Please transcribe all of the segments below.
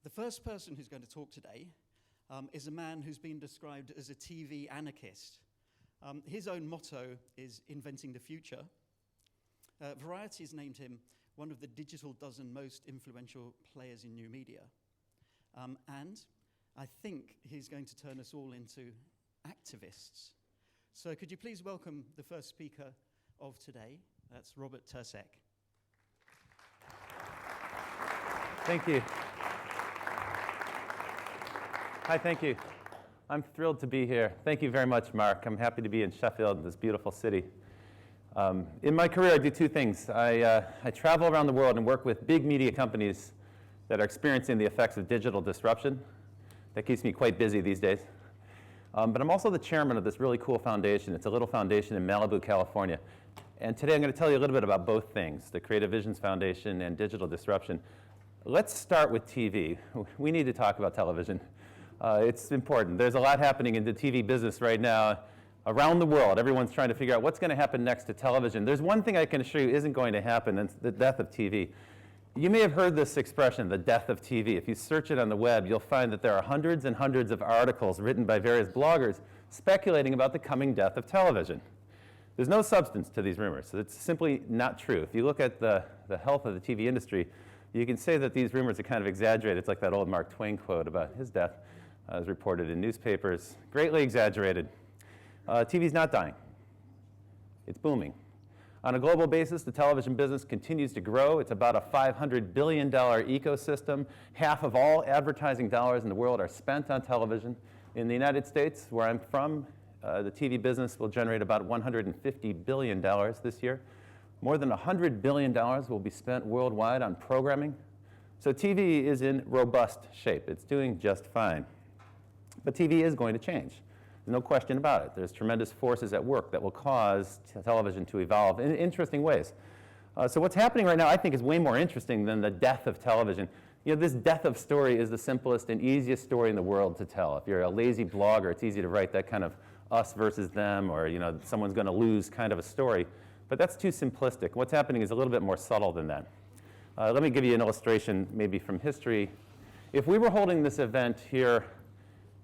The first person who's going to talk today is a man who's been described as a TV anarchist. His own motto is inventing the future. Variety has named him one of the digital dozen most influential players in new media. And I think he's going to turn us all into activists. So could you please welcome the first speaker of today? That's Robert Tercek. Thank you. Hi, thank you. I'm thrilled to be here. Thank you very much, Mark. I'm happy to be in Sheffield, this beautiful city. In my career, I do two things. I travel around the world and work with big media companies that are experiencing the effects of digital disruption. That keeps me quite busy these days. But I'm also the chairman of this really cool foundation. It's a little foundation in Malibu, California. And today I'm going to tell you a little bit about both things, the Creative Visions Foundation and digital disruption. Let's start with TV. We need to talk about television. It's important. There's a lot happening in the TV business right now around the world. Everyone's trying to figure out what's going to happen next to television. There's one thing I can assure you isn't going to happen, and it's the death of TV. You may have heard this expression, the death of TV. If you search it on the web, you'll find that there are hundreds and hundreds of articles written by various bloggers speculating about the coming death of television. There's no substance to these rumors. It's simply not true. If you look at the health of the TV industry, you can say that these rumors are kind of exaggerated. It's like that old Mark Twain quote about his death, as reported in newspapers, greatly exaggerated. TV's not dying. It's booming. On a global basis, the television business continues to grow. It's about a $500 billion ecosystem. Half of all advertising dollars in the world are spent on television. In the United States, where I'm from, the TV business will generate about $150 billion this year. More than $100 billion will be spent worldwide on programming. So TV is in robust shape. It's doing just fine. But TV is going to change. There's no question about it. There's tremendous forces at work that will cause television to evolve in interesting ways. So what's happening right now, I think, is way more interesting than the death of television. You know, this death of story is the simplest and easiest story in the world to tell. If you're a lazy blogger, it's easy to write that kind of us versus them, or someone's going to lose kind of a story. But that's too simplistic. What's happening is a little bit more subtle than that. Let me give you an illustration maybe from history. If we were holding this event here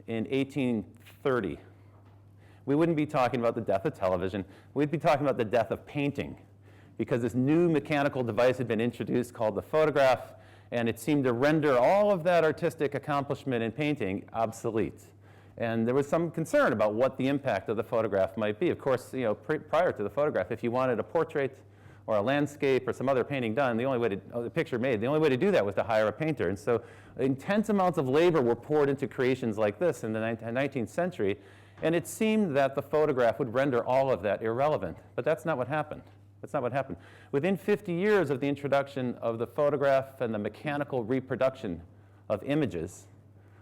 in 1830, we wouldn't be talking about the death of television. We'd be talking about the death of painting, because this new mechanical device had been introduced called the photograph, and it seemed to render all of that artistic accomplishment in painting obsolete. And there was some concern about what the impact of the photograph might be. Of course, prior to the photograph, if you wanted a portrait or a landscape or some other painting done, the only way the picture made, the only way to do that was to hire a painter. And so intense amounts of labor were poured into creations like this in the 19th century, and it seemed that the photograph would render all of that irrelevant. But that's not what happened. That's not what happened. Within 50 years of the introduction of the photograph and the mechanical reproduction of images,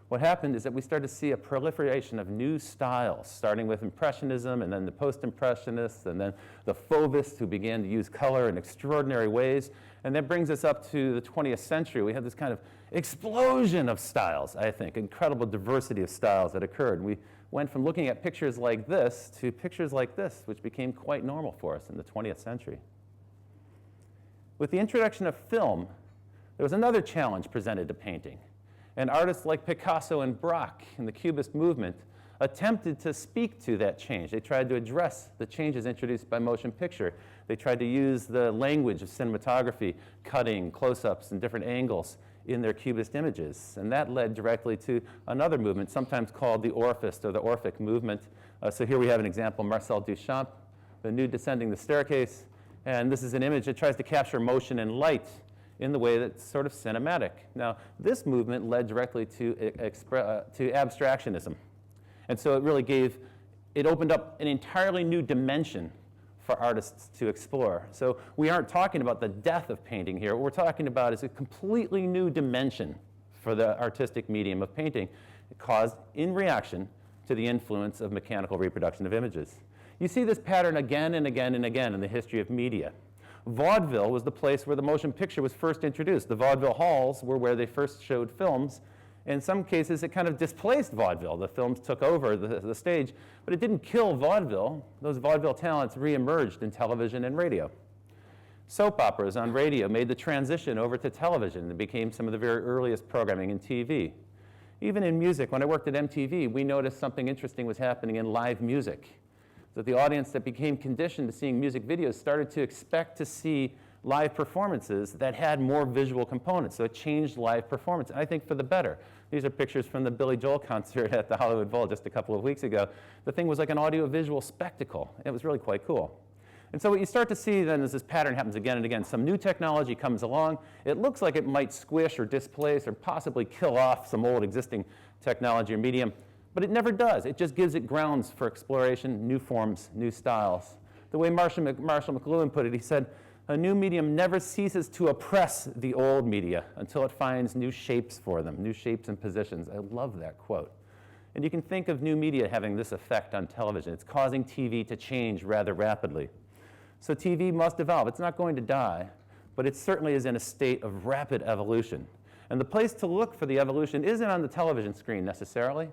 what happened is that we started to see a proliferation of new styles, starting with Impressionism, and then the Post-Impressionists, and then the Fauvists, who began to use color in extraordinary ways. And that brings us up to the 20th century. We had this kind of explosion of styles, I think, incredible diversity of styles that occurred. We went from looking at pictures like this to pictures like this, which became quite normal for us in the 20th century. With the introduction of film, there was another challenge presented to painting. And artists like Picasso and Braque in the Cubist movement attempted to speak to that change. They tried to address the changes introduced by motion picture. They tried to use the language of cinematography, cutting, close-ups, and different angles in their Cubist images. And that led directly to another movement, sometimes called the Orphist or the Orphic movement. So here we have an example, Marcel Duchamp, the nude descending the staircase. And this is an image that tries to capture motion and light in the way that's sort of cinematic. Now, this movement led directly to abstractionism. And so it really opened up an entirely new dimension for artists to explore. So we aren't talking about the death of painting here. What we're talking about is a completely new dimension for the artistic medium of painting, caused in reaction to the influence of mechanical reproduction of images. You see this pattern again and again and again in the history of media. Vaudeville was the place where the motion picture was first introduced. The vaudeville halls were where they first showed films. In some cases, it kind of displaced vaudeville. The films took over the stage, but it didn't kill vaudeville. Those vaudeville talents reemerged in television and radio. Soap operas on radio made the transition over to television and became some of the very earliest programming in TV. Even in music, when I worked at MTV, we noticed something interesting was happening in live music. That the audience that became conditioned to seeing music videos started to expect to see live performances that had more visual components. So it changed live performance, and I think for the better. These are pictures from the Billy Joel concert at the Hollywood Bowl just a couple of weeks ago. The thing was like an audio-visual spectacle. It was really quite cool. And so what you start to see then is this pattern happens again and again. Some new technology comes along. It looks like it might squish or displace or possibly kill off some old existing technology or medium, but it never does. It just gives it grounds for exploration, new forms, new styles. The way Marshall McLuhan put it, he said, a new medium never ceases to oppress the old media until it finds new shapes for them, new shapes and positions. I love that quote. And you can think of new media having this effect on television. It's causing TV to change rather rapidly. So TV must evolve. It's not going to die, but it certainly is in a state of rapid evolution. And the place to look for the evolution isn't on the television screen necessarily.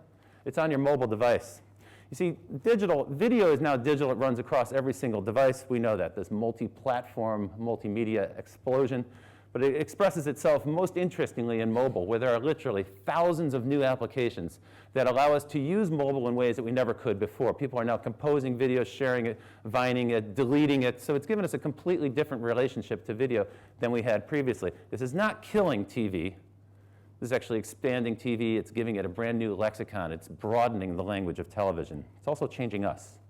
It's on your mobile device. You see, video is now digital. It runs across every single device. We know that. This multi-platform, multimedia explosion. But it expresses itself most interestingly in mobile, where there are literally thousands of new applications that allow us to use mobile in ways that we never could before. People are now composing videos, sharing it, vining it, deleting it. So it's given us a completely different relationship to video than we had previously. This is not killing TV. This is actually expanding TV. It's giving it a brand new lexicon. It's broadening the language of television. It's also changing us.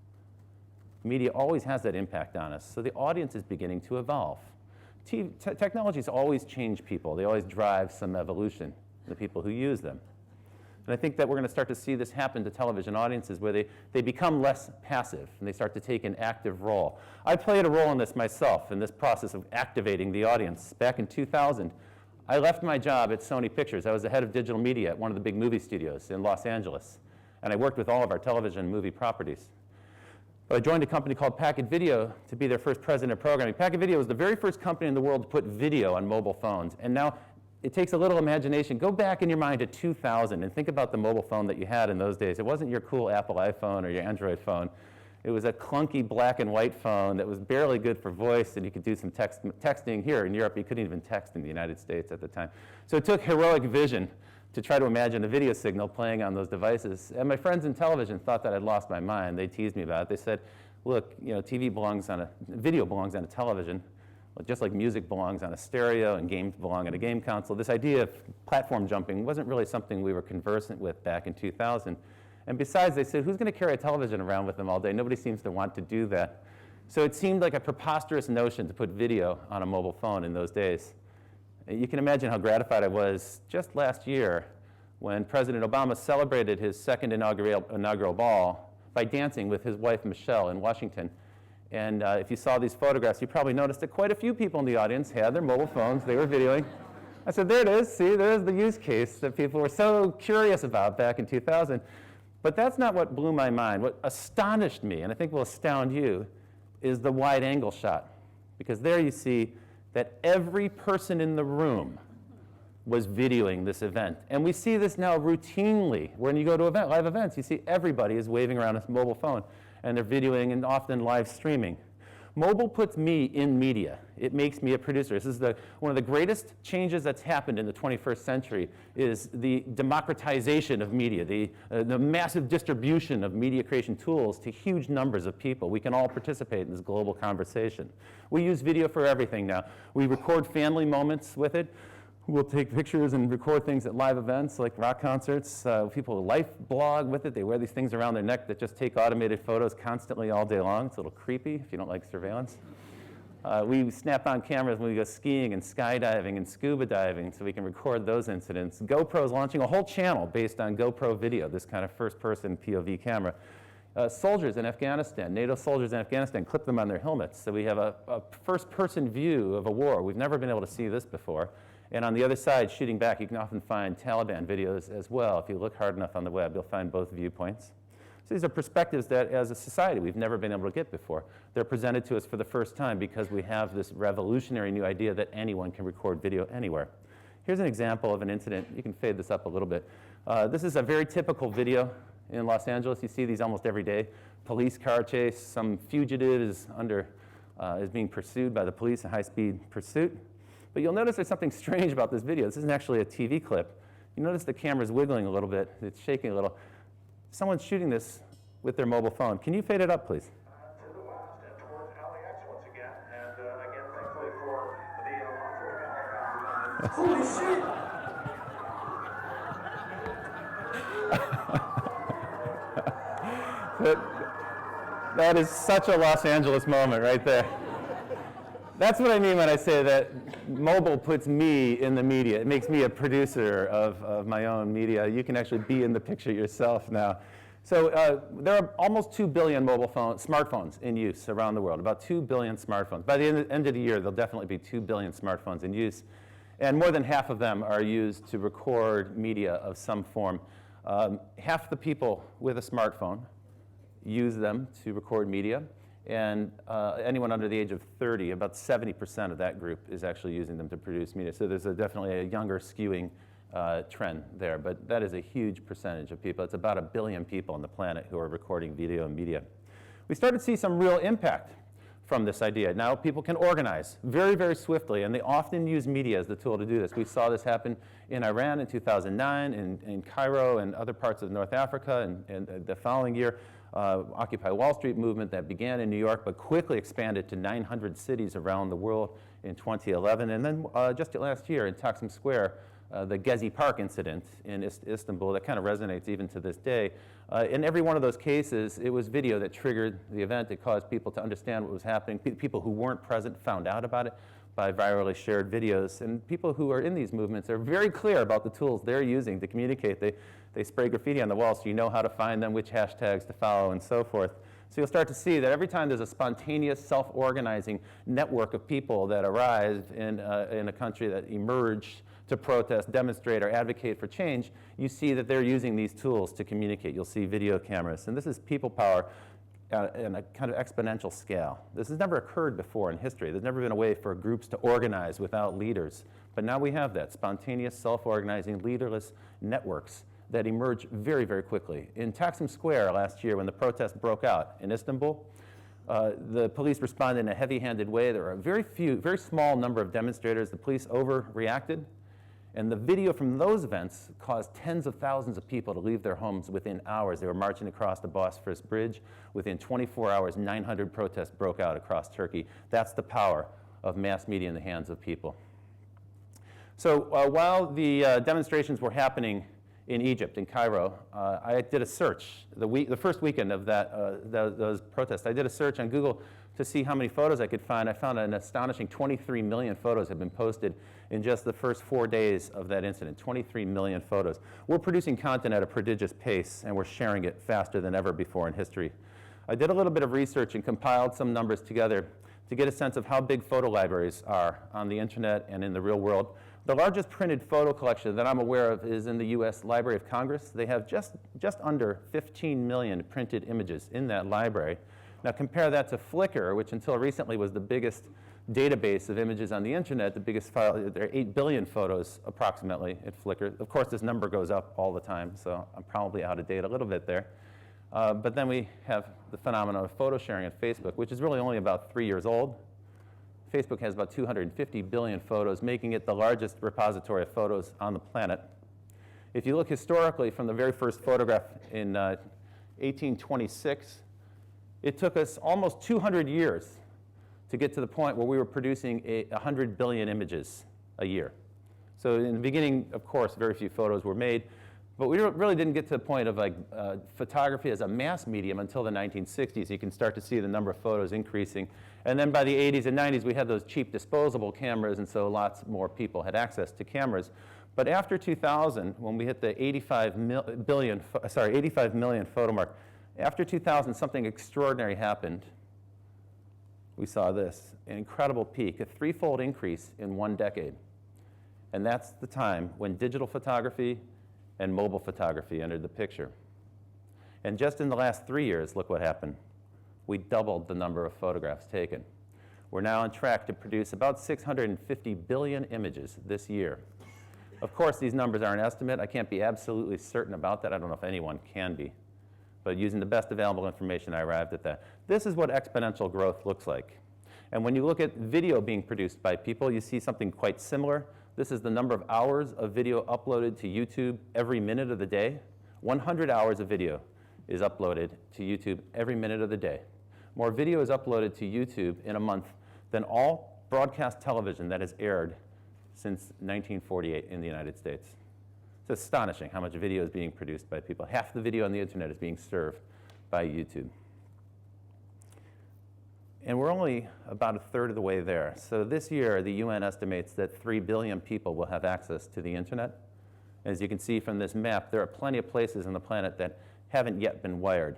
Media always has that impact on us. So the audience is beginning to evolve. Technologies always change people. They always drive some evolution, the people who use them. And I think that we're going to start to see this happen to television audiences where they become less passive and they start to take an active role. I played a role in this myself, in this process of activating the audience. Back in 2000, I left my job at Sony Pictures. I was the head of digital media at one of the big movie studios in Los Angeles. And I worked with all of our television and movie properties. But I joined a company called Packet Video to be their first president of programming. Packet Video was the very first company in the world to put video on mobile phones. And now it takes a little imagination. Go back in your mind to 2000 and think about the mobile phone that you had in those days. It wasn't your cool Apple iPhone or your Android phone. It was a clunky black and white phone that was barely good for voice, and you could do some texting. Here in Europe, you couldn't even text in the United States at the time. So it took heroic vision to try to imagine a video signal playing on those devices. And my friends in television thought that I'd lost my mind. They teased me about it. They said, look, video belongs on a television, just like music belongs on a stereo and games belong on a game console. This idea of platform jumping wasn't really something we were conversant with back in 2000. And besides, they said, who's going to carry a television around with them all day? Nobody seems to want to do that. So it seemed like a preposterous notion to put video on a mobile phone in those days. You can imagine how gratified I was just last year when President Obama celebrated his second inaugural ball by dancing with his wife, Michelle, in Washington. And if you saw these photographs, you probably noticed that quite a few people in the audience had their mobile phones. They were videoing. I said, there it is. See, there's the use case that people were so curious about back in 2000. But that's not what blew my mind. What astonished me, and I think will astound you, is the wide-angle shot. Because there you see that every person in the room was videoing this event. And we see this now routinely. When you go to live events, you see everybody is waving around a mobile phone, and they're videoing and often live streaming. Mobile puts me in media. It makes me a producer. This is one of the greatest changes that's happened in the 21st century is the democratization of media, the massive distribution of media creation tools to huge numbers of people. We can all participate in this global conversation. We use video for everything now. We record family moments with it. We'll take pictures and record things at live events like rock concerts. People life blog with it. They wear these things around their neck that just take automated photos constantly all day long. It's a little creepy if you don't like surveillance. We snap on cameras when we go skiing and skydiving and scuba diving so we can record those incidents. GoPro's launching a whole channel based on GoPro video, this kind of first-person POV camera. Soldiers in Afghanistan, NATO soldiers in Afghanistan, clip them on their helmets. So we have a first-person view of a war. We've never been able to see this before. And on the other side, shooting back, you can often find Taliban videos as well. If you look hard enough on the web, you'll find both viewpoints. So these are perspectives that, as a society, we've never been able to get before. They're presented to us for the first time because we have this revolutionary new idea that anyone can record video anywhere. Here's an example of an incident. You can fade this up a little bit. This is a very typical video in Los Angeles. You see these almost every day. Police car chase, some fugitive is under is being pursued by the police in high-speed pursuit. But you'll notice there's something strange about this video. This isn't actually a TV clip. You notice the camera's wiggling a little bit. It's shaking a little. Someone's shooting this with their mobile phone. Can you fade it up, please? To the west and towards LAX once again. And again, thankfully for the Holy shit! That is such a Los Angeles moment right there. That's what I mean when I say that mobile puts me in the media. It makes me a producer of my own media. You can actually be in the picture yourself now. So there are almost 2 billion smartphones in use around the world, about 2 billion smartphones. By the end of the year, there'll definitely be 2 billion smartphones in use. And more than half of them are used to record media of some form. Half the people with a smartphone use them to record media. And anyone under the age of 30, about 70% of that group is actually using them to produce media. So there's definitely a younger skewing trend there. But that is a huge percentage of people. It's about 1 billion people on the planet who are recording video and media. We started to see some real impact from this idea. Now people can organize very, very swiftly, and they often use media as the tool to do this. We saw this happen in Iran in 2009, in Cairo and other parts of North Africa, and the following year, Occupy Wall Street movement that began in New York but quickly expanded to 900 cities around the world in 2011. And then just last year in Taksim Square, the Gezi Park incident in Istanbul, that kind of resonates even to this day. In every one of those cases, it was video that triggered the event. It caused people to understand what was happening. People who weren't present found out about it by virally shared videos. And people who are in these movements are very clear about the tools they're using to communicate. They spray graffiti on the wall so you know how to find them, which hashtags to follow, and so forth. So you'll start to see that every time there's a spontaneous, self-organizing network of people that arise in a country that emerge to protest, demonstrate, or advocate for change, you see that they're using these tools to communicate. You'll see video cameras. And this is people power on a kind of exponential scale. This has never occurred before in history. There's never been a way for groups to organize without leaders. But now we have that, spontaneous, self-organizing, leaderless networks that emerge very, very quickly. In Taksim Square last year, when the protest broke out in Istanbul, the police responded in a heavy-handed way. There were a very small number of demonstrators. The police overreacted. And the video from those events caused tens of thousands of people to leave their homes within hours. They were marching across the Bosphorus Bridge. Within 24 hours, 900 protests broke out across Turkey. That's the power of mass media in the hands of people. So while the demonstrations were happening in Egypt, in Cairo, I did a search. The first weekend of those protests, I did a search on Google to see how many photos I could find. I found an astonishing 23 million photos have been posted in just the first 4 days of that incident. 23 million photos. We're producing content at a prodigious pace, and we're sharing it faster than ever before in history. I did a little bit of research and compiled some numbers together to get a sense of how big photo libraries are on the internet and in the real world. The largest printed photo collection that I'm aware of is in the US Library of Congress. They have just under 15 million printed images in that library. Now compare that to Flickr, which until recently was the biggest database of images on the internet, the biggest file. There are 8 billion photos approximately at Flickr. Of course, this number goes up all the time, so I'm probably out of date a little bit there. But then we have the phenomenon of photo sharing at Facebook, which is really only about 3 years old. Facebook has about 250 billion photos, making it the largest repository of photos on the planet. If you look historically from the very first photograph in 1826, it took us almost 200 years to get to the point where we were producing 100 billion images a year. So in the beginning, of course, very few photos were made, but we really didn't get to the point of photography as a mass medium until the 1960s. You can start to see the number of photos increasing. And then by the 80s and 90s, we had those cheap disposable cameras, and so lots more people had access to cameras. But after 2000, when we hit the 85 million photo mark, after 2000, something extraordinary happened. We saw this, an incredible peak, a threefold increase in 1 decade. And that's the time when digital photography and mobile photography entered the picture. And just in the last 3 years, look what happened. We doubled the number of photographs taken. We're now on track to produce about 650 billion images this year. Of course, these numbers are an estimate. I can't be absolutely certain about that. I don't know if anyone can be. But using the best available information, I arrived at that. This is what exponential growth looks like. And when you look at video being produced by people, you see something quite similar. This is the number of hours of video uploaded to YouTube every minute of the day. 100 hours of video is uploaded to YouTube every minute of the day. More video is uploaded to YouTube in a month than all broadcast television that has aired since 1948 in the United States. It's astonishing how much video is being produced by people. Half the video on the internet is being served by YouTube. And we're only about a third of the way there. So this year, the UN estimates that 3 billion people will have access to the internet. As you can see from this map, there are plenty of places on the planet that haven't yet been wired.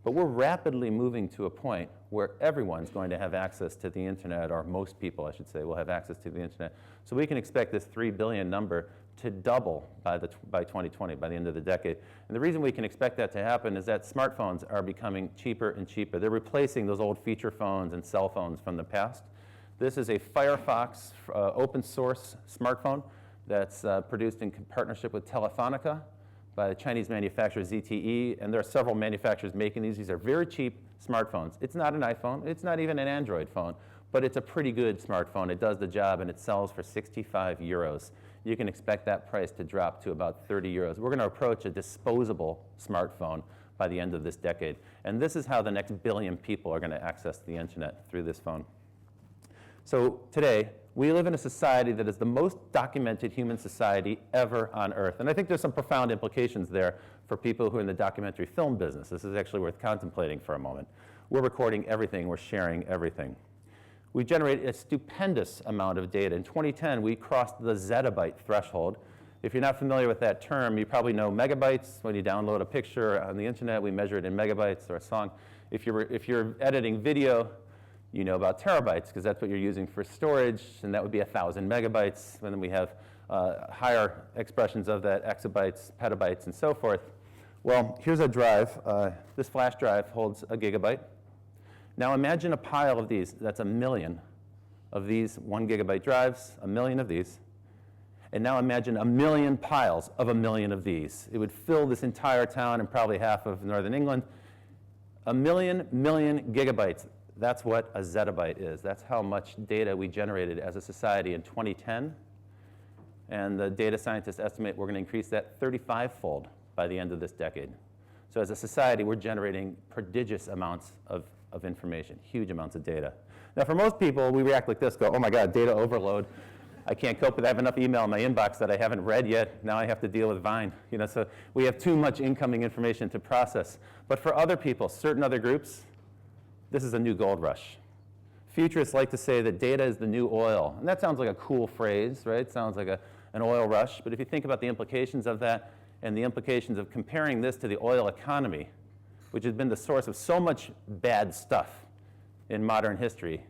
But we're rapidly moving to a point where everyone's going to have access to the internet, or most people, I should say, will have access to the internet. So we can expect this 3 billion number to double by 2020, by the end of the decade. And the reason we can expect that to happen is that smartphones are becoming cheaper and cheaper. They're replacing those old feature phones and cell phones from the past. This is a Firefox open source smartphone that's produced in partnership with Telefonica by the Chinese manufacturer ZTE, and there are several manufacturers making these. These are very cheap smartphones. It's not an iPhone, it's not even an Android phone, but it's a pretty good smartphone. It does the job, and it sells for 65 euros. You can expect that price to drop to about 30 euros. We're going to approach a disposable smartphone by the end of this decade. And this is how the next billion people are going to access the internet, through this phone. So today, we live in a society that is the most documented human society ever on Earth. And I think there's some profound implications there for people who are in the documentary film business. This is actually worth contemplating for a moment. We're recording everything. We're sharing everything. We generate a stupendous amount of data. In 2010, we crossed the zettabyte threshold. If you're not familiar with that term, you probably know megabytes. When you download a picture on the internet, we measure it in megabytes, or a song. If you're editing video, you know about terabytes, because that's what you're using for storage, and that would be 1,000 megabytes. And then we have higher expressions of that, exabytes, petabytes, and so forth. Well, here's a drive. This flash drive holds a gigabyte. Now imagine a pile of these. That's 1 million of these 1 gigabyte drives, 1 million of these. And now imagine 1 million piles of 1 million of these. It would fill this entire town and probably half of northern England. 1 million gigabytes. That's what a zettabyte is. That's how much data we generated as a society in 2010. And the data scientists estimate we're going to increase that 35-fold by the end of this decade. So as a society, we're generating prodigious amounts of information, huge amounts of data. Now, for most people, we react like this, go, oh my God, data overload. I can't cope with it. I have enough email in my inbox that I haven't read yet. Now I have to deal with Vine. So we have too much incoming information to process. But for other people, certain other groups, this is a new gold rush. Futurists like to say that data is the new oil. And that sounds like a cool phrase, right? It sounds like an oil rush. But if you think about the implications of that and the implications of comparing this to the oil economy, which has been the source of so much bad stuff in modern history,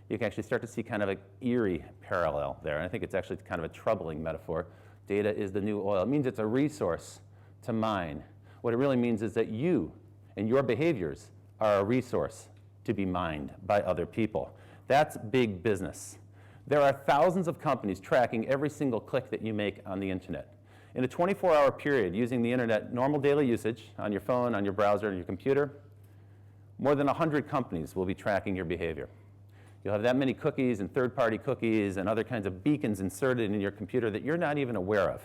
you can actually start to see kind of an eerie parallel there. And I think it's actually kind of a troubling metaphor. Data is the new oil. It means it's a resource to mine. What it really means is that you and your behaviors are a resource to be mined by other people. That's big business. There are thousands of companies tracking every single click that you make on the internet. In a 24-hour period, using the internet, normal daily usage on your phone, on your browser, on your computer, more than 100 companies will be tracking your behavior. You'll have that many cookies and third-party cookies and other kinds of beacons inserted in your computer that you're not even aware of.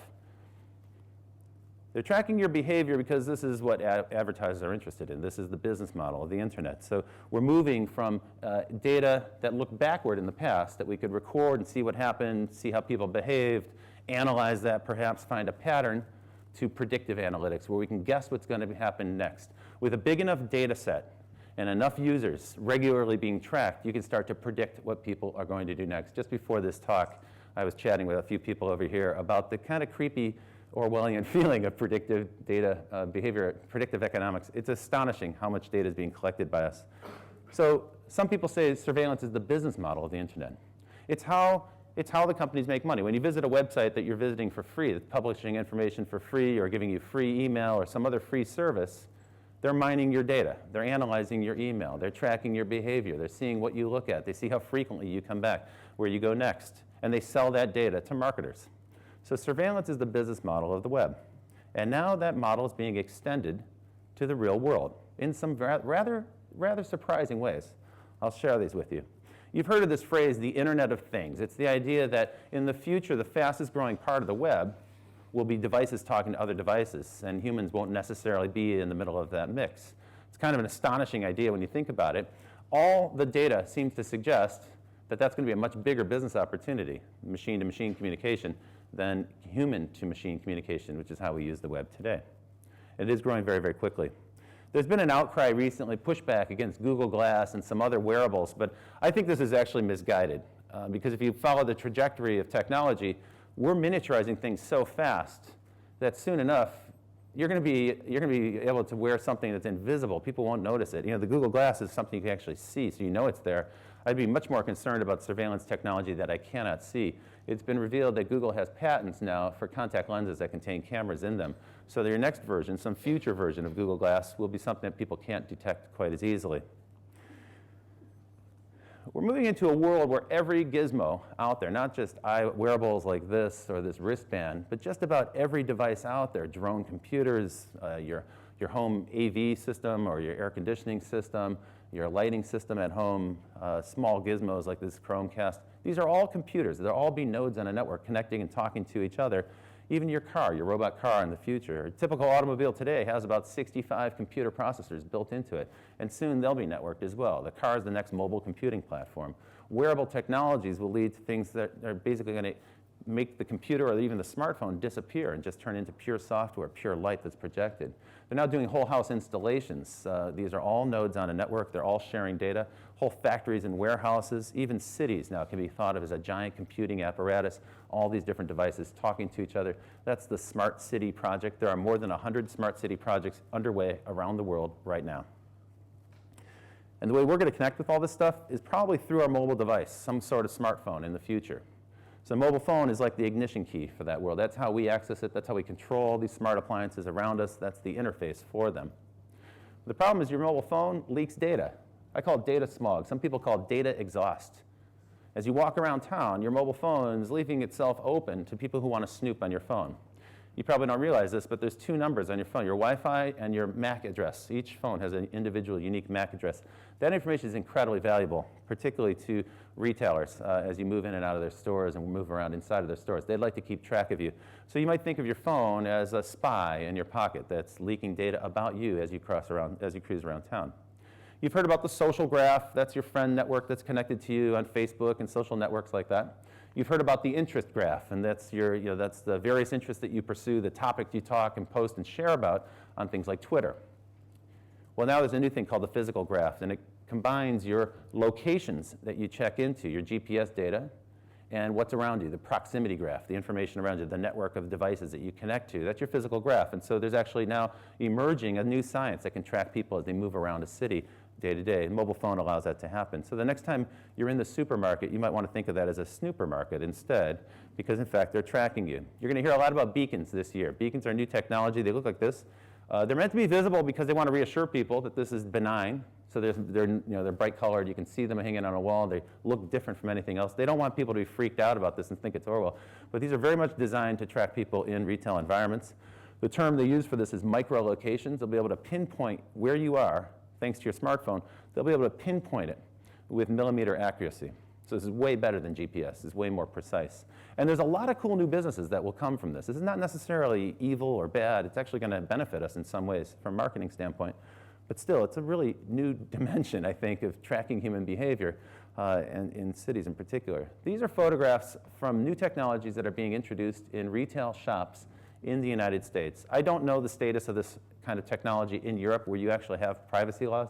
They're tracking your behavior because this is what advertisers are interested in. This is the business model of the internet. So we're moving from data that looked backward in the past, that we could record and see what happened, see how people behaved, analyze that, perhaps find a pattern, to predictive analytics, where we can guess what's going to happen next. With a big enough data set and enough users regularly being tracked, you can start to predict what people are going to do next. Just before this talk, I was chatting with a few people over here about the kind of creepy Orwellian feeling of predictive data behavior, predictive economics. It's astonishing how much data is being collected by us. So some people say surveillance is the business model of the internet. It's how the companies make money. When you visit a website that you're visiting for free, that's publishing information for free or giving you free email or some other free service, they're mining your data. They're analyzing your email. They're tracking your behavior. They're seeing what you look at. They see how frequently you come back, where you go next. And they sell that data to marketers. So surveillance is the business model of the web. And now that model is being extended to the real world in some rather surprising ways. I'll share these with you. You've heard of this phrase, the Internet of Things. It's the idea that in the future, the fastest growing part of the web will be devices talking to other devices, and humans won't necessarily be in the middle of that mix. It's kind of an astonishing idea when you think about it. All the data seems to suggest that that's going to be a much bigger business opportunity, machine-to-machine communication, than human-to-machine communication, which is how we use the web today. It is growing very, very quickly. There's been an outcry recently, pushback against Google Glass and some other wearables, but I think this is actually misguided. Because if you follow the trajectory of technology, we're miniaturizing things so fast that soon enough, you're going to be able to wear something that's invisible. People won't notice it. You know, the Google Glass is something you can actually see, so you know it's there. I'd be much more concerned about surveillance technology that I cannot see. It's been revealed that Google has patents now for contact lenses that contain cameras in them. So your next version, some future version of Google Glass, will be something that people can't detect quite as easily. We're moving into a world where every gizmo out there, not just wearables like this or this wristband, but just about every device out there, drone computers, your home AV system or your air conditioning system, your lighting system at home, small gizmos like this Chromecast. These are all computers. They'll all be nodes on a network connecting and talking to each other. Even your car, your robot car in the future. A typical automobile today has about 65 computer processors built into it, and soon they'll be networked as well. The car is the next mobile computing platform. Wearable technologies will lead to things that are basically going to make the computer or even the smartphone disappear and just turn into pure software, pure light that's projected. They're now doing whole house installations. These are all nodes on a network. They're all sharing data. Whole factories and warehouses, even cities now can be thought of as a giant computing apparatus, all these different devices talking to each other. That's the Smart City project. There are more than 100 Smart City projects underway around the world right now. And the way we're going to connect with all this stuff is probably through our mobile device, some sort of smartphone in the future. So a mobile phone is like the ignition key for that world. That's how we access it. That's how we control these smart appliances around us. That's the interface for them. The problem is your mobile phone leaks data. I call it data smog. Some people call it data exhaust. As you walk around town, your mobile phone is leaving itself open to people who want to snoop on your phone. You probably don't realize this, but there's two numbers on your phone, your Wi-Fi and your MAC address. Each phone has an individual, unique MAC address. That information is incredibly valuable, particularly to retailers as you move in and out of their stores and move around inside of their stores. They'd like to keep track of you. So you might think of your phone as a spy in your pocket that's leaking data about you as you cruise around town. You've heard about the social graph. That's your friend network that's connected to you on Facebook and social networks like that. You've heard about the interest graph, and that's that's the various interests that you pursue, the topics you talk and post and share about on things like Twitter. Well, now there's a new thing called the physical graph, and it combines your locations that you check into, your GPS data, and what's around you, the proximity graph, the information around you, the network of devices that you connect to. That's your physical graph. And so there's actually now emerging a new science that can track people as they move around a city day to day. A mobile phone allows that to happen. So the next time you're in the supermarket, you might want to think of that as a snooper market instead, because in fact, they're tracking you. You're going to hear a lot about beacons this year. Beacons are new technology. They look like this. They're meant to be visible because they want to reassure people that this is benign. So they're bright colored. You can see them hanging on a wall. They look different from anything else. They don't want people to be freaked out about this and think it's Orwell. But these are very much designed to track people in retail environments. The term they use for this is micro-locations. They'll be able to pinpoint where you are thanks to your smartphone. They'll be able to pinpoint it with millimeter accuracy. So this is way better than GPS. It's way more precise. And there's a lot of cool new businesses that will come from this. This is not necessarily evil or bad. It's actually going to benefit us in some ways from a marketing standpoint. But still, it's a really new dimension, I think, of tracking human behavior and in cities in particular. These are photographs from new technologies that are being introduced in retail shops in the United States. I don't know the status of this kind of technology in Europe where you actually have privacy laws.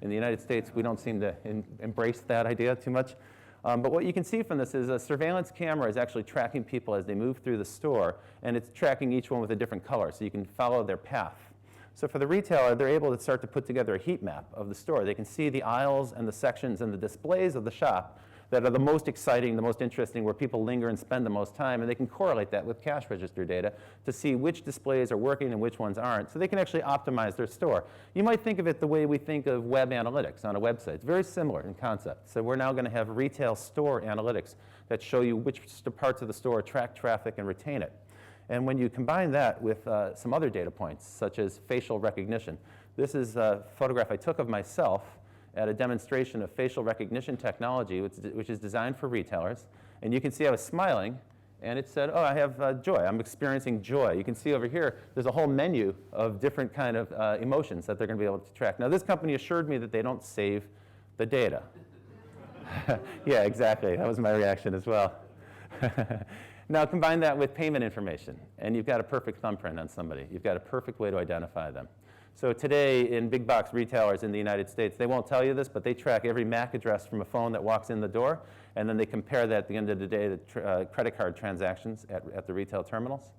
In the United States, we don't seem to embrace that idea too much. But what you can see from this is a surveillance camera is actually tracking people as they move through the store, and it's tracking each one with a different color, so you can follow their path. So for the retailer, they're able to start to put together a heat map of the store. They can see the aisles and the sections and the displays of the shop that are the most exciting, the most interesting, where people linger and spend the most time, and they can correlate that with cash register data to see which displays are working and which ones aren't, so they can actually optimize their store. You might think of it the way we think of web analytics on a website. It's very similar in concept. So we're now going to have retail store analytics that show you which parts of the store attract traffic and retain it. And when you combine that with some other data points, such as facial recognition, this is a photograph I took of myself at a demonstration of facial recognition technology, which is designed for retailers. And you can see I was smiling, and it said, oh, I have joy. I'm experiencing joy. You can see over here, there's a whole menu of different kind of emotions that they're going to be able to track. Now, this company assured me that they don't save the data. Yeah, exactly. That was my reaction as well. Now, combine that with payment information, and you've got a perfect thumbprint on somebody. You've got a perfect way to identify them. So today, in big box retailers in the United States, they won't tell you this, but they track every MAC address from a phone that walks in the door, and then they compare that at the end of the day to credit card transactions at the retail terminals.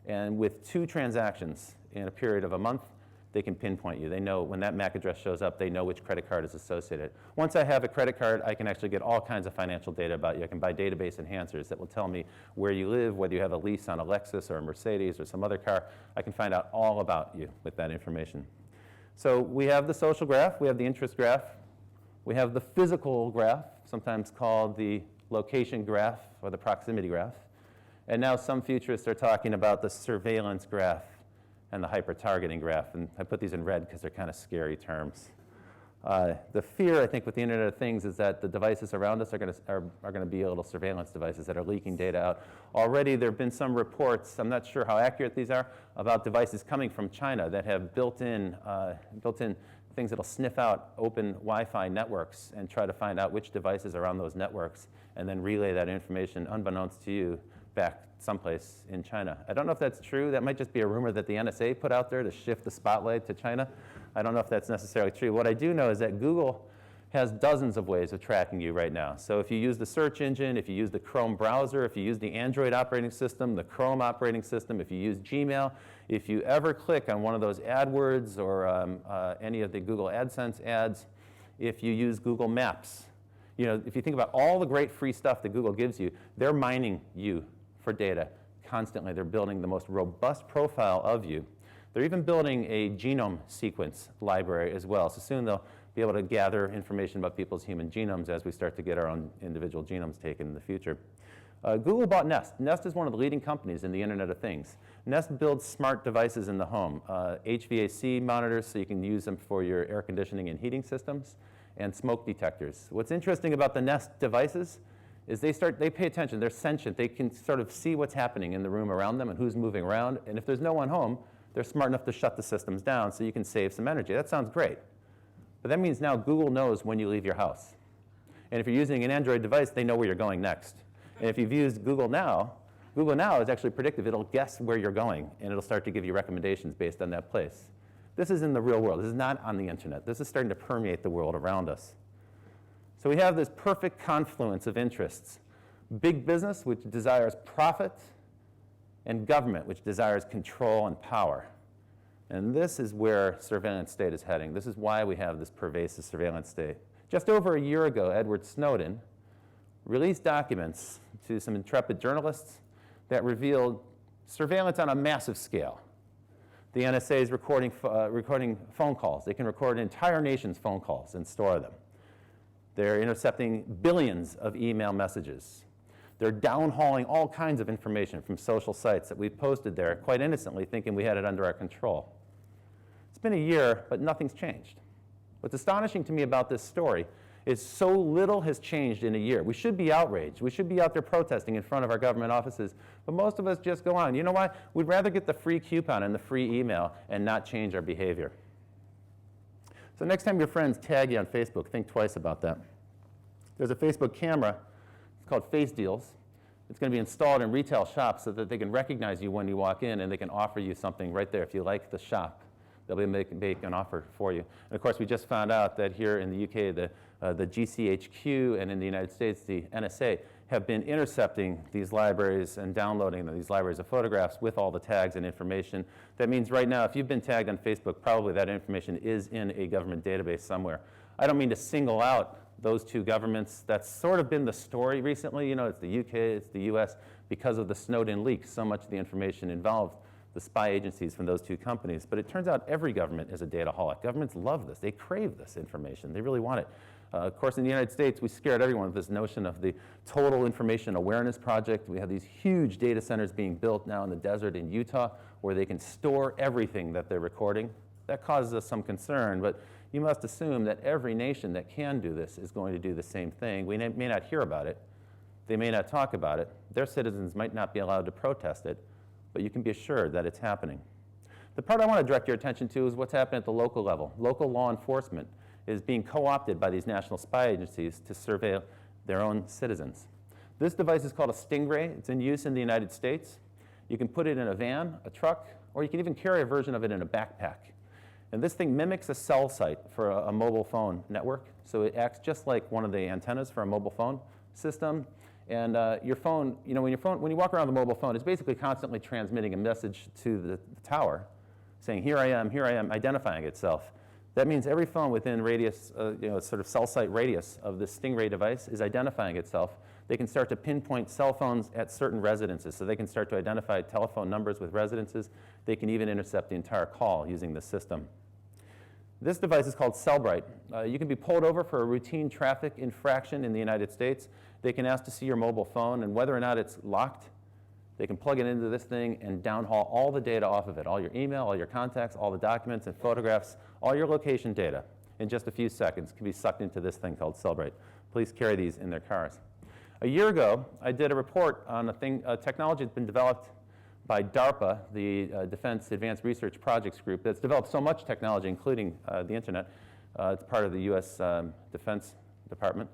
And with 2 transactions in a period of a month, they can pinpoint you. They know when that MAC address shows up, they know which credit card is associated. Once I have a credit card, I can actually get all kinds of financial data about you. I can buy database enhancers that will tell me where you live, whether you have a lease on a Lexus or a Mercedes or some other car. I can find out all about you with that information. So we have the social graph, we have the interest graph, we have the physical graph, sometimes called the location graph or the proximity graph. And now some futurists are talking about the surveillance graph and the hyper-targeting graph, and I put these in red because they're kind of scary terms. The fear, I think, with the Internet of Things is that the devices around us are going to be little surveillance devices that are leaking data out. Already, there have been some reports, I'm not sure how accurate these are, about devices coming from China that have built-in things that will sniff out open Wi-Fi networks and try to find out which devices are on those networks, and then relay that information, unbeknownst to you, back someplace in China. I don't know if that's true. That might just be a rumor that the NSA put out there to shift the spotlight to China. I don't know if that's necessarily true. What I do know is that Google has dozens of ways of tracking you right now. So if you use the search engine, if you use the Chrome browser, if you use the Android operating system, the Chrome operating system, if you use Gmail, if you ever click on one of those AdWords or any of the Google AdSense ads, if you use Google Maps, you know, if you think about all the great free stuff that Google gives you, they're mining you for data constantly. They're building the most robust profile of you. They're even building a genome sequence library as well. So soon they'll be able to gather information about people's human genomes as we start to get our own individual genomes taken in the future. Google bought Nest. Nest is one of the leading companies in the Internet of Things. Nest builds smart devices in the home, HVAC monitors so you can use them for your air conditioning and heating systems, and smoke detectors. What's interesting about the Nest devices is they pay attention, they're sentient, they can sort of see what's happening in the room around them and who's moving around, and if there's no one home, they're smart enough to shut the systems down so you can save some energy. That sounds great. But that means now Google knows when you leave your house. And if you're using an Android device, they know where you're going next. And if you've used Google Now is actually predictive. It'll guess where you're going, and it'll start to give you recommendations based on that place. This is in the real world. This is not on the internet. This is starting to permeate the world around us. So we have this perfect confluence of interests. Big business, which desires profit, and government, which desires control and power. And this is where surveillance state is heading. This is why we have this pervasive surveillance state. Just over a year ago, Edward Snowden released documents to some intrepid journalists that revealed surveillance on a massive scale. The NSA is recording phone calls. They can record an entire nation's phone calls and store them. They're intercepting billions of email messages. They're downhauling all kinds of information from social sites that we've posted there quite innocently, thinking we had it under our control. It's been a year, but nothing's changed. What's astonishing to me about this story is so little has changed in a year. We should be outraged. We should be out there protesting in front of our government offices, but most of us just go on. You know why? We'd rather get the free coupon and the free email and not change our behavior. So next time your friends tag you on Facebook, think twice about that. There's a Facebook camera. It's called Face Deals. It's going to be installed in retail shops so that they can recognize you when you walk in and they can offer you something right there. If you like the shop, they'll be make an offer for you. And of course, we just found out that here in the UK, the GCHQ, and in the United States, the NSA, have been intercepting these libraries and downloading these libraries of photographs with all the tags and information. That means right now, if you've been tagged on Facebook, probably that information is in a government database somewhere. I don't mean to single out those two governments. That's sort of been the story recently. You know, it's the UK, it's the US. Because of the Snowden leaks, so much of the information involved the spy agencies from those two companies. But it turns out every government is a dataholic. Governments love this. They crave this information. They really want it. Of course, in the United States, we scared everyone with this notion of the Total Information Awareness Project. We have these huge data centers being built now in the desert in Utah where they can store everything that they're recording. That causes us some concern, but you must assume that every nation that can do this is going to do the same thing. We may not hear about it. They may not talk about it. Their citizens might not be allowed to protest it, but you can be assured that it's happening. The part I want to direct your attention to is what's happening at the local level. Local law enforcement is being co-opted by these national spy agencies to surveil their own citizens. This device is called a Stingray. It's in use in the United States. You can put it in a van, a truck, or you can even carry a version of it in a backpack. And this thing mimics a cell site for a mobile phone network. So it acts just like one of the antennas for a mobile phone system. And your phone, when you walk around the mobile phone, it's basically constantly transmitting a message to the tower saying, here I am, identifying itself. That means every phone within radius, sort of cell site radius of this Stingray device is identifying itself. They can start to pinpoint cell phones at certain residences. So they can start to identify telephone numbers with residences. They can even intercept the entire call using this system. This device is called Cellbrite. You can be pulled over for a routine traffic infraction in the United States. They can ask to see your mobile phone, and whether or not it's locked, they can plug it into this thing and downhaul all the data off of it, all your email, all your contacts, all the documents and photographs, all your location data in just a few seconds can be sucked into this thing called Cellbrite. Police carry these in their cars. A year ago, I did a report on a technology that's been developed by DARPA, the Defense Advanced Research Projects Group, that's developed so much technology, including the internet. It's part of the US Defense Department.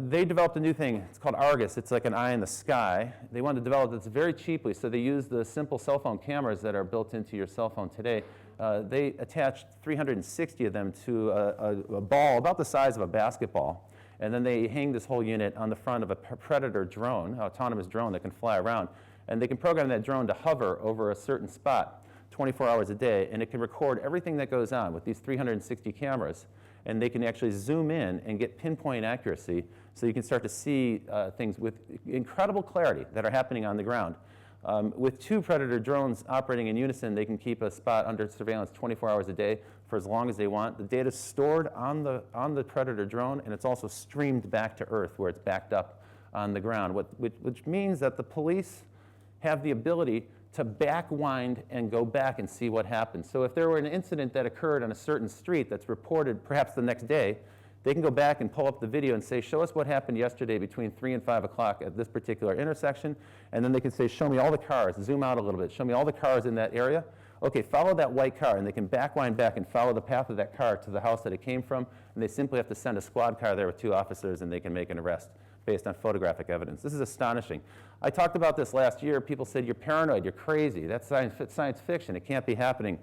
They developed a new thing. It's called Argus. It's like an eye in the sky. They wanted to develop this very cheaply, so they used the simple cell phone cameras that are built into your cell phone today. They attached 360 of them to a ball about the size of a basketball, and then they hang this whole unit on the front of a Predator drone, an autonomous drone that can fly around, and they can program that drone to hover over a certain spot 24 hours a day, and it can record everything that goes on with these 360 cameras. And they can actually zoom in and get pinpoint accuracy, so you can start to see things with incredible clarity that are happening on the ground. With 2 Predator drones operating in unison, they can keep a spot under surveillance 24 hours a day for as long as they want. The data is stored on the Predator drone, and it's also streamed back to Earth, where it's backed up on the ground, which means that the police have the ability to backwind and go back and see what happens. So if there were an incident that occurred on a certain street that's reported perhaps the next day, they can go back and pull up the video and say, show us what happened yesterday between 3 and 5 o'clock at this particular intersection. And then they can say, show me all the cars, zoom out a little bit, show me all the cars in that area. Okay, follow that white car, and they can backwind back and follow the path of that car to the house that it came from, and they simply have to send a squad car there with 2 officers, and they can make an arrest based on photographic evidence. This is astonishing. I talked about this last year. People said, you're paranoid, you're crazy, that's science fiction, it can't be happening.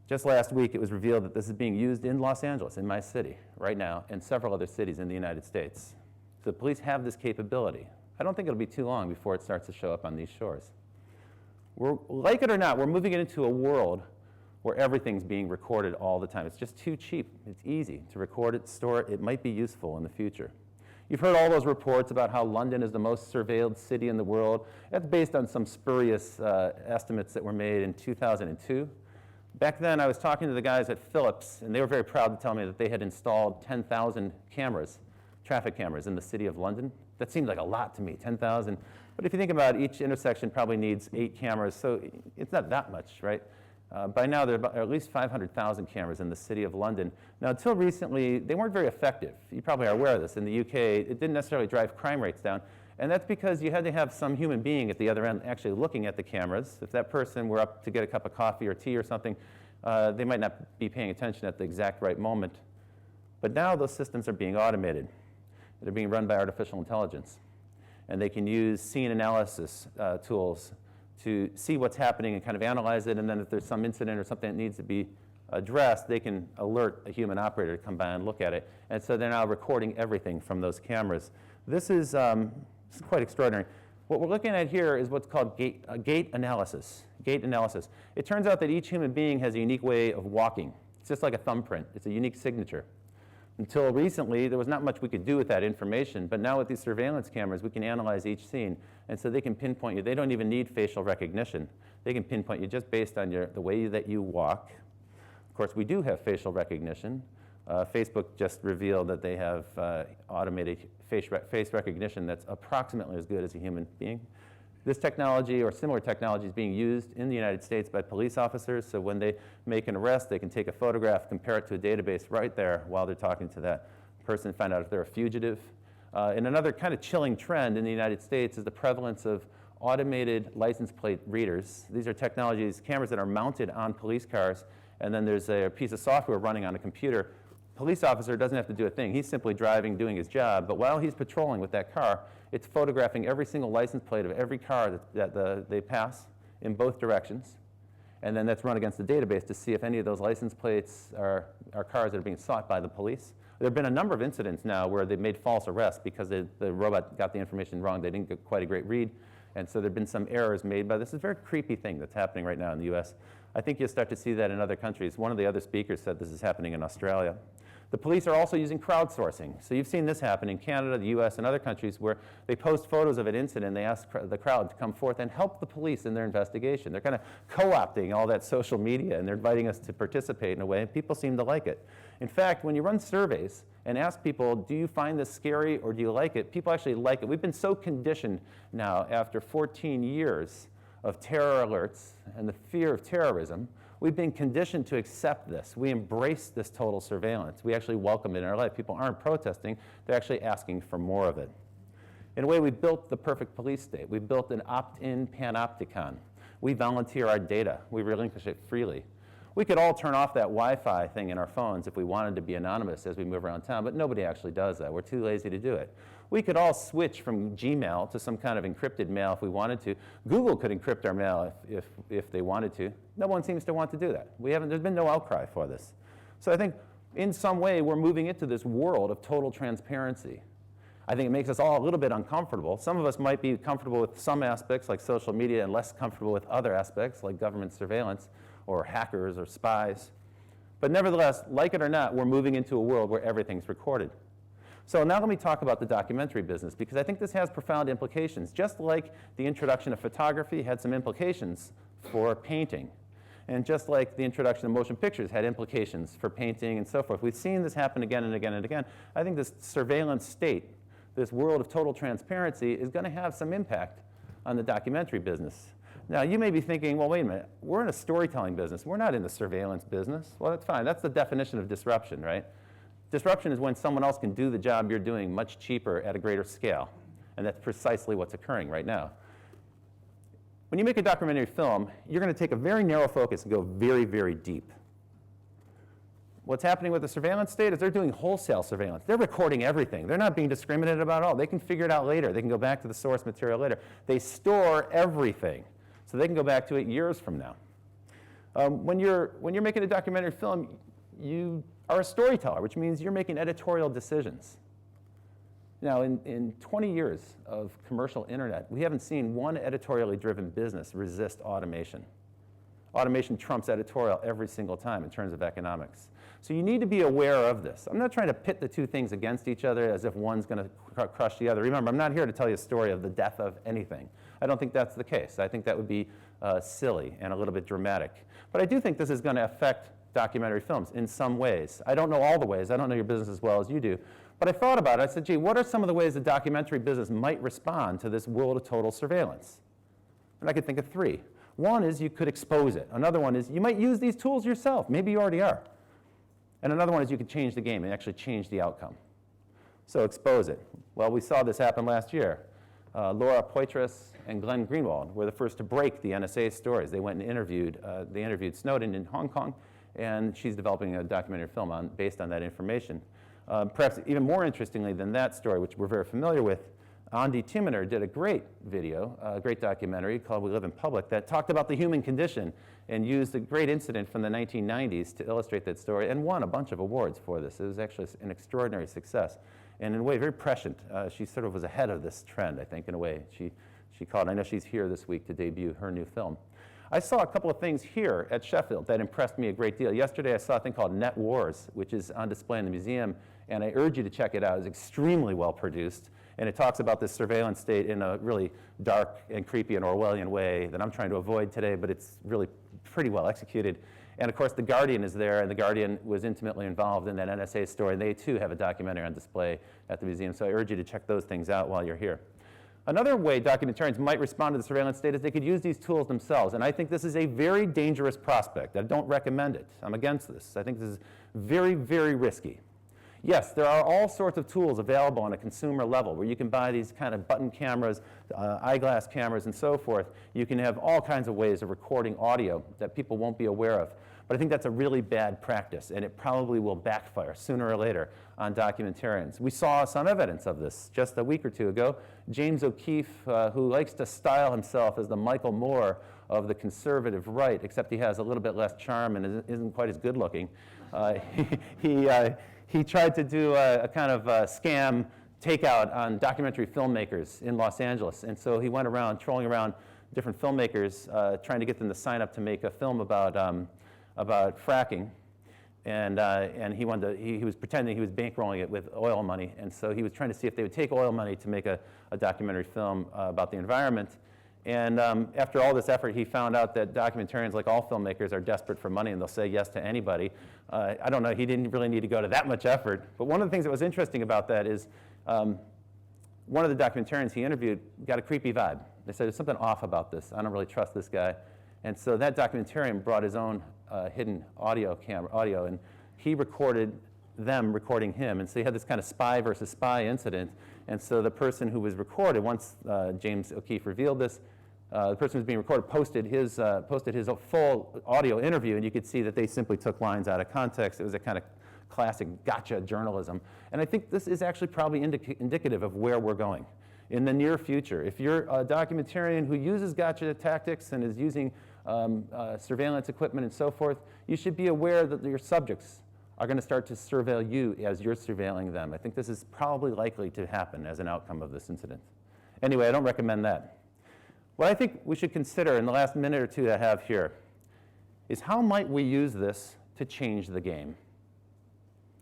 Just last week, it was revealed that this is being used in Los Angeles, in my city, right now, and several other cities in the United States. So the police have this capability. I don't think it'll be too long before it starts to show up on these shores. Like it or not, we're moving into a world where everything's being recorded all the time. It's just too cheap. It's easy to record it, store it. It might be useful in the future. You've heard all those reports about how London is the most surveilled city in the world. That's based on some spurious estimates that were made in 2002. Back then, I was talking to the guys at Philips, and they were very proud to tell me that they had installed 10,000 cameras, traffic cameras, in the city of London. That seemed like a lot to me, 10,000. But if you think about it, each intersection probably needs 8 cameras, so it's not that much, right? By now, there are at least 500,000 cameras in the city of London. Now, until recently, they weren't very effective. You probably are aware of this. In the UK, it didn't necessarily drive crime rates down. And that's because you had to have some human being at the other end actually looking at the cameras. If that person were up to get a cup of coffee or tea or something, they might not be paying attention at the exact right moment. But now those systems are being automated. They're being run by artificial intelligence. And they can use scene analysis tools to see what's happening and kind of analyze it, and then if there's some incident or something that needs to be addressed, they can alert a human operator to come by and look at it. And so they're now recording everything from those cameras. This is quite extraordinary. What we're looking at here is what's called gait analysis. Gait analysis. It turns out that each human being has a unique way of walking. It's just like a thumbprint. It's a unique signature. Until recently, there was not much we could do with that information, but now with these surveillance cameras, we can analyze each scene, and so they can pinpoint you. They don't even need facial recognition. They can pinpoint you just based on the way that you walk. Of course, we do have facial recognition. Facebook just revealed that they have automated face recognition that's approximately as good as a human being. This technology or similar technology is being used in the United States by police officers. So when they make an arrest, they can take a photograph, compare it to a database right there while they're talking to that person, find out if they're a fugitive. And another kind of chilling trend in the United States is the prevalence of automated license plate readers. These are technologies, cameras that are mounted on police cars, and then there's a piece of software running on a computer. Police officer doesn't have to do a thing. He's simply driving, doing his job, but while he's patrolling with that car, it's photographing every single license plate of every car that they pass in both directions. And then that's run against the database to see if any of those license plates are cars that are being sought by the police. There have been a number of incidents now where they've made false arrests because the robot got the information wrong. They didn't get quite a great read. And so there have been some errors made by this. It's a very creepy thing that's happening right now in the US. I think you'll start to see that in other countries. One of the other speakers said this is happening in Australia. The police are also using crowdsourcing. So you've seen this happen in Canada, the US, and other countries where they post photos of an incident. They ask the crowd to come forth and help the police in their investigation. They're kind of co-opting all that social media, and they're inviting us to participate in a way, and people seem to like it. In fact, when you run surveys and ask people, do you find this scary or do you like it, people actually like it. We've been so conditioned now after 14 years of terror alerts and the fear of terrorism. We've been conditioned to accept this. We embrace this total surveillance. We actually welcome it in our life. People aren't protesting. They're actually asking for more of it. In a way, we built the perfect police state. We built an opt-in panopticon. We volunteer our data. We relinquish it freely. We could all turn off that Wi-Fi thing in our phones if we wanted to be anonymous as we move around town, but nobody actually does that. We're too lazy to do it. We could all switch from Gmail to some kind of encrypted mail if we wanted to. Google could encrypt our mail if they wanted to. No one seems to want to do that. There's been no outcry for this. So I think in some way we're moving into this world of total transparency. I think it makes us all a little bit uncomfortable. Some of us might be comfortable with some aspects like social media and less comfortable with other aspects like government surveillance or hackers or spies. But nevertheless, like it or not, we're moving into a world where everything's recorded. So now let me talk about the documentary business, because I think this has profound implications. Just like the introduction of photography had some implications for painting, and just like the introduction of motion pictures had implications for painting and so forth. We've seen this happen again and again and again. I think this surveillance state, this world of total transparency, is going to have some impact on the documentary business. Now, you may be thinking, well, wait a minute, we're in a storytelling business. We're not in the surveillance business. Well, that's fine. That's the definition of disruption, right? Disruption is when someone else can do the job you're doing much cheaper at a greater scale. And that's precisely what's occurring right now. When you make a documentary film, you're going to take a very narrow focus and go very, very deep. What's happening with the surveillance state is they're doing wholesale surveillance. They're recording everything. They're not being discriminated about at all. They can figure it out later. They can go back to the source material later. They store everything, so they can go back to it years from now. When you're making a documentary film, you are a storyteller, which means you're making editorial decisions. Now, in 20 years of commercial internet, we haven't seen one editorially driven business resist automation. Automation trumps editorial every single time in terms of economics. So you need to be aware of this. I'm not trying to pit the two things against each other as if one's going to crush the other. Remember, I'm not here to tell you a story of the death of anything. I don't think that's the case. I think that would be silly and a little bit dramatic. But I do think this is going to affect documentary films in some ways. I don't know all the ways. I don't know your business as well as you do. But I thought about it. I said, gee, what are some of the ways the documentary business might respond to this world of total surveillance? And I could think of three. One is you could expose it. Another one is you might use these tools yourself. Maybe you already are. And another one is you could change the game and actually change the outcome. So expose it. Well, we saw this happen last year. Laura Poitras and Glenn Greenwald were the first to break the NSA stories. They went and interviewed Snowden in Hong Kong, and she's developing a documentary film based on that information. Perhaps even more interestingly than that story, which we're very familiar with, Andy Timiner did a great video, a great documentary called We Live in Public that talked about the human condition and used a great incident from the 1990s to illustrate that story and won a bunch of awards for this. It was actually an extraordinary success and in a way very prescient. She sort of was ahead of this trend, I think, in a way. She called, I know she's here this week to debut her new film. I saw a couple of things here at Sheffield that impressed me a great deal. Yesterday I saw a thing called Net Wars, which is on display in the museum, and I urge you to check it out. It's extremely well produced. And it talks about this surveillance state in a really dark and creepy and Orwellian way that I'm trying to avoid today, but it's really pretty well executed. And of course, The Guardian is there, and The Guardian was intimately involved in that NSA story. They too have a documentary on display at the museum, so I urge you to check those things out while you're here. Another way documentarians might respond to the surveillance state is they could use these tools themselves. And I think this is a very dangerous prospect. I don't recommend it. I'm against this. I think this is very, very risky. Yes, there are all sorts of tools available on a consumer level where you can buy these kind of button cameras, eyeglass cameras, and so forth. You can have all kinds of ways of recording audio that people won't be aware of. But I think that's a really bad practice, and it probably will backfire sooner or later on documentarians. We saw some evidence of this just a week or two ago. James O'Keefe, who likes to style himself as the Michael Moore of the conservative right, except he has a little bit less charm and isn't quite as good looking. He tried to do a kind of scam takeout on documentary filmmakers in Los Angeles. And so he went around trolling around different filmmakers, trying to get them to sign up to make a film about fracking. And he was pretending he was bankrolling it with oil money. And so he was trying to see if they would take oil money to make a documentary film about the environment. And after all this effort, he found out that documentarians, like all filmmakers, are desperate for money, and they'll say yes to anybody. I don't know, he didn't really need to go to that much effort. But one of the things that was interesting about that is one of the documentarians he interviewed got a creepy vibe. They said, there's something off about this. I don't really trust this guy. And so that documentarian brought his own hidden audio, and he recorded them recording him. And so you had this kind of spy versus spy incident. And so the person who was recorded, once James O'Keefe revealed this, the person who was being recorded posted his full audio interview, and you could see that they simply took lines out of context. It was a kind of classic gotcha journalism. And I think this is actually probably indicative of where we're going in the near future. If you're a documentarian who uses gotcha tactics and is using surveillance equipment and so forth, you should be aware that your subjects are going to start to surveil you as you're surveilling them. I think this is probably likely to happen as an outcome of this incident. Anyway, I don't recommend that. What I think we should consider in the last minute or two that I have here is how might we use this to change the game?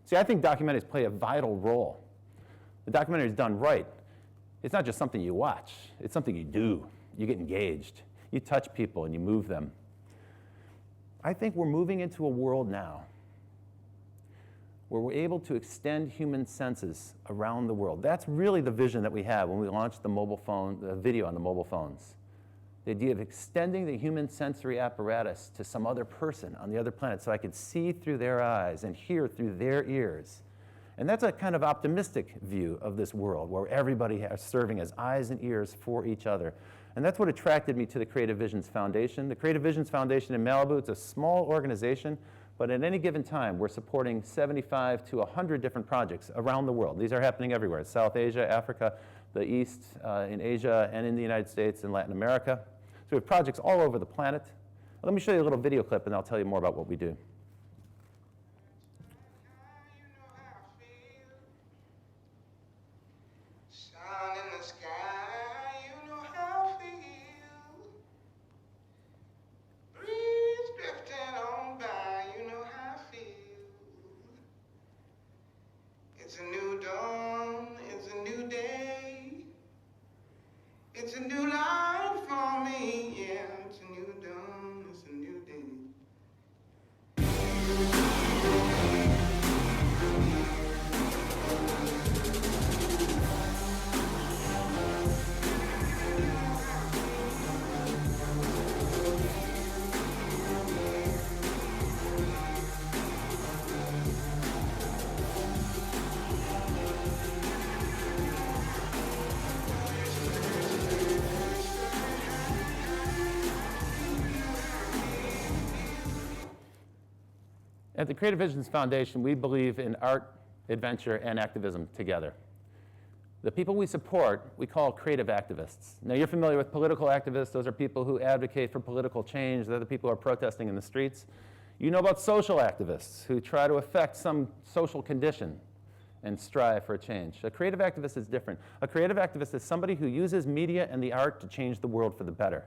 See, I think documentaries play a vital role. The documentary is done right. It's not just something you watch. It's something you do. You get engaged. You touch people and you move them. I think we're moving into a world now where we're able to extend human senses around the world. That's really the vision that we have when we launched the mobile phone, the video on the mobile phones. The idea of extending the human sensory apparatus to some other person on the other planet so I could see through their eyes and hear through their ears. And that's a kind of optimistic view of this world where everybody is serving as eyes and ears for each other. And that's what attracted me to the Creative Visions Foundation. The Creative Visions Foundation in Malibu, it's a small organization, but at any given time, we're supporting 75 to 100 different projects around the world. These are happening everywhere: South Asia, Africa, the East, in Asia, and in the United States and Latin America. So we have projects all over the planet. Let me show you a little video clip, and I'll tell you more about what we do. At the Creative Visions Foundation, we believe in art, adventure, and activism together. The people we support, we call creative activists. Now, you're familiar with political activists. Those are people who advocate for political change. They're the people who are protesting in the streets. You know about social activists who try to affect some social condition and strive for a change. A creative activist is different. A creative activist is somebody who uses media and the art to change the world for the better.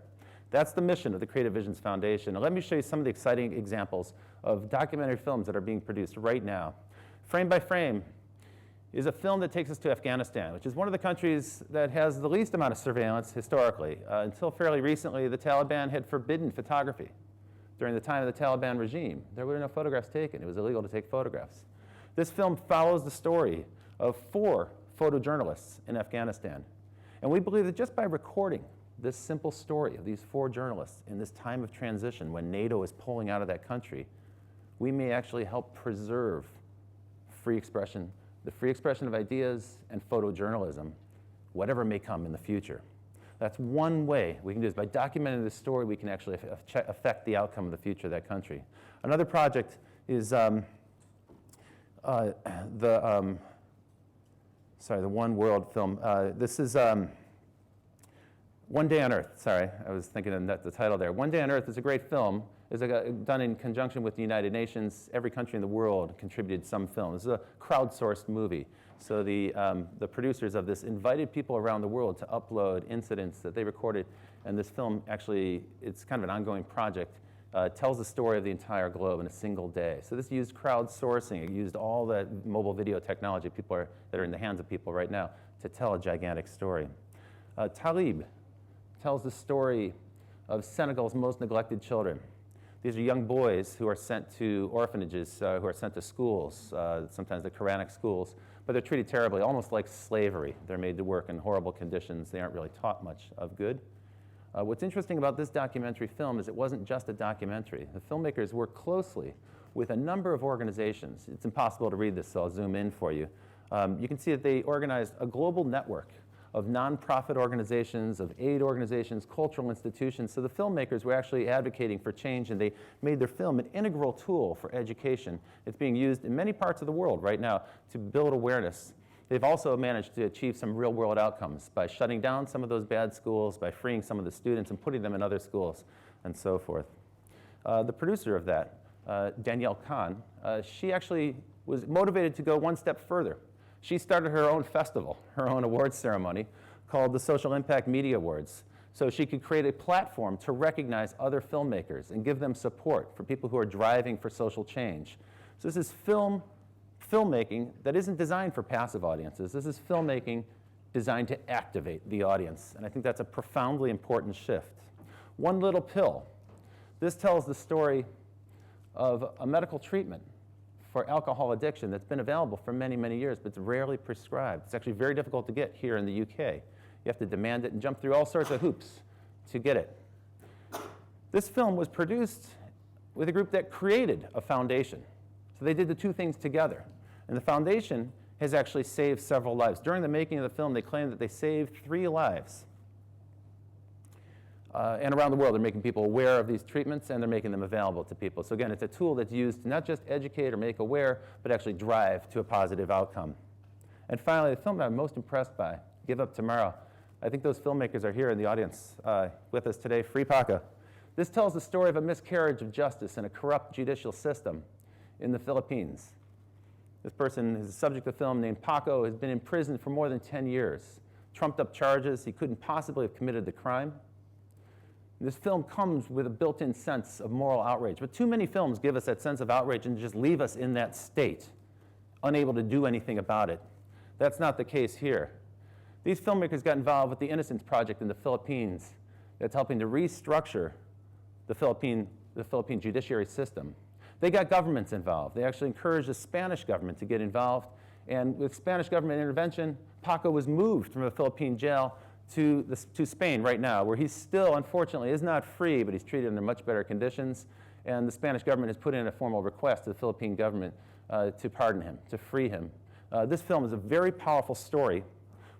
That's the mission of the Creative Visions Foundation. Now, let me show you some of the exciting examples of documentary films that are being produced right now. Frame by Frame is a film that takes us to Afghanistan, which is one of the countries that has the least amount of surveillance historically. Until fairly recently, the Taliban had forbidden photography. During the time of the Taliban regime, there were no photographs taken. It was illegal to take photographs. This film follows the story of 4 photojournalists in Afghanistan. And we believe that just by recording this simple story of these 4 journalists in this time of transition when NATO is pulling out of that country, we may actually help preserve free expression, the free expression of ideas and photojournalism, whatever may come in the future. That's one way we can do this. By documenting this story, we can actually affect the outcome of the future of that country. Another project is the One World film. This is One Day on Earth. Sorry, I was thinking of the title there. One Day on Earth is a great film. It's done in conjunction with the United Nations. Every country in the world contributed some film. This is a crowdsourced movie. So the producers of this invited people around the world to upload incidents that they recorded. And this film actually, it's kind of an ongoing project, tells the story of the entire globe in a single day. So this used crowdsourcing. It used all the mobile video technology that are in the hands of people right now to tell a gigantic story. Talib tells the story of Senegal's most neglected children. These are young boys who are sent to orphanages, who are sent to schools, sometimes the Quranic schools, but they're treated terribly, almost like slavery. They're made to work in horrible conditions. They aren't really taught much of good. What's interesting about this documentary film is it wasn't just a documentary. The filmmakers worked closely with a number of organizations. It's impossible to read this, so I'll zoom in for you. You can see that they organized a global network of nonprofit organizations, of aid organizations, cultural institutions. So the filmmakers were actually advocating for change, and they made their film an integral tool for education. It's being used in many parts of the world right now to build awareness. They've also managed to achieve some real-world outcomes by shutting down some of those bad schools, by freeing some of the students and putting them in other schools, and so forth. The producer of that, Danielle Kahn, she actually was motivated to go one step further. She started her own festival, her own awards ceremony, called the Social Impact Media Awards, so she could create a platform to recognize other filmmakers and give them support for people who are driving for social change. So this is filmmaking that isn't designed for passive audiences. This is filmmaking designed to activate the audience, and I think that's a profoundly important shift. One Little Pill. This tells the story of a medical treatment for alcohol addiction that's been available for many, many years, but it's rarely prescribed. It's actually very difficult to get here in the UK. You have to demand it and jump through all sorts of hoops to get it. This film was produced with a group that created a foundation. So they did the 2 things together. And the foundation has actually saved several lives. During the making of the film, they claimed that they saved 3 lives. And around the world, they're making people aware of these treatments, and they're making them available to people. So again, it's a tool that's used to not just educate or make aware, but actually drive to a positive outcome. And finally, the film that I'm most impressed by, Give Up Tomorrow. I think those filmmakers are here in the audience with us today. Free Paco. This tells the story of a miscarriage of justice in a corrupt judicial system in the Philippines. This person is a subject of the film named Paco, has been in prison for more than 10 years. Trumped up charges. He couldn't possibly have committed the crime. This film comes with a built-in sense of moral outrage. But too many films give us that sense of outrage and just leave us in that state, unable to do anything about it. That's not the case here. These filmmakers got involved with the Innocence Project in the Philippines that's helping to restructure the Philippine judiciary system. They got governments involved. They actually encouraged the Spanish government to get involved. And with Spanish government intervention, Paco was moved from a Philippine jail to Spain right now, where he still, unfortunately, is not free, but he's treated under much better conditions. And the Spanish government has put in a formal request to the Philippine government to pardon him, to free him. This film is a very powerful story.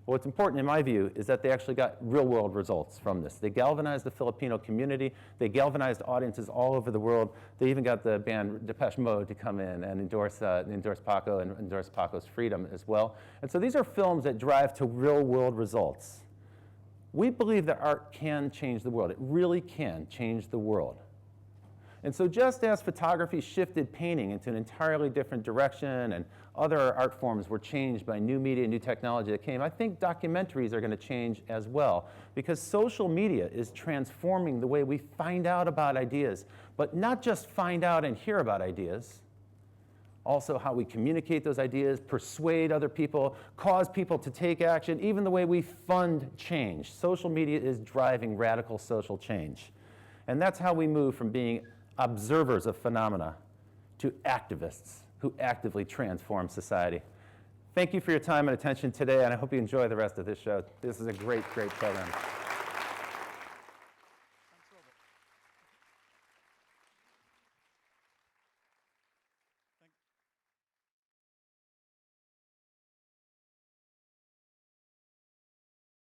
But what's important, in my view, is that they actually got real-world results from this. They galvanized the Filipino community. They galvanized audiences all over the world. They even got the band Depeche Mode to come in and endorse Paco and endorse Paco's freedom as well. And so these are films that drive to real-world results. We believe that art can change the world. It really can change the world. And so just as photography shifted painting into an entirely different direction and other art forms were changed by new media, new technology that came, I think documentaries are going to change as well, because social media is transforming the way we find out about ideas, but not just find out and hear about ideas, also how we communicate those ideas, persuade other people, cause people to take action, even the way we fund change. Social media is driving radical social change. And that's how we move from being observers of phenomena to activists who actively transform society. Thank you for your time and attention today, and I hope you enjoy the rest of this show. This is a great, great program.